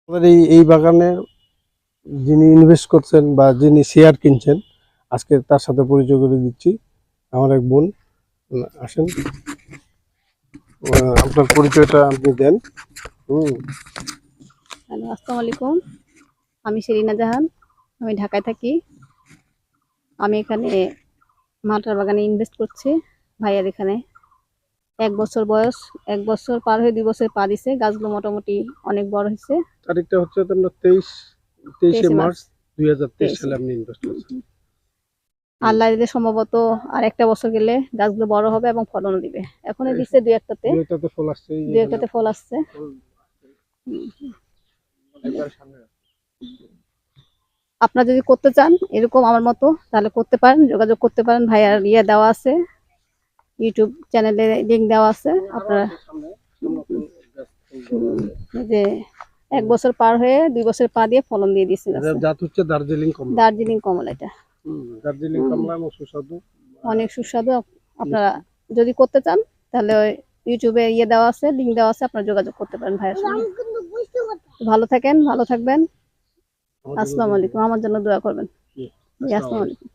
আমাদের এই বাগানে যিনি ইনভেস্ট করছেন বা যিনি শেয়ার কিনছেন, আজকে তার সাথে পরিচয় করে দিচ্ছি। আমার এক বোন, আসেন, আপনার পরিচয়টা আপনি দেন। হ্যালো, আসসালামু আলাইকুম। আমি সেলিনা জাহান, আমি ঢাকায় থাকি। আমি এখানে মালটার বাগানে ইনভেস্ট করছি। ভাইয়ার এখানে 1 বছর বয়স, 1 বছর পার হয়ে 2 বছর পা দিছে। গাছগুলো মোটামুটি অনেক বড় হয়েছে। তারিখটা হচ্ছে আপনার 23 মার্চ 2023 23 সালে আপনি ইনভেস্ট করছেন। আল্লাহ দিলে সম্ভবত আর 1টা বছর গেলে গাছগুলো বড় হবে এবং ফলনও দিবে। এখনই দিচ্ছে 2-1টাতে, ফল আসছে, 2-1টাতে ফল আসছে। আপনারা যদি করতে চান এরকম আমার মতো, তাহলে করতে পারেন, যোগাযোগ করতে পারেন। ভাইয়ার দেওয়া আছে, ইউটিউব চ্যানেলে লিঙ্ক দেওয়া আছে। আপনারা যে 1 বছর পার হয়ে 2 বছর পা দিয়ে ফলন দিয়ে দিচ্ছে। জাত হচ্ছে দার্জিলিং কমলা। দার্জিলিং কমলা, এটা দার্জিলিং কমলা এবং সুস্বাদু, অনেক সুস্বাদু। আপনারা যদি করতে চান তাহলে ওই ইউটিউবে দেওয়া আছে, লিঙ্ক দেওয়া আছে, আপনারা যোগাযোগ করতে পারেন ভাইয়ের সঙ্গে। ভালো থাকেন, ভালো থাকবেন। আসসালামু আলাইকুম। আমার জন্য দোয়া করবেন। আসসালামু আলাইকুম।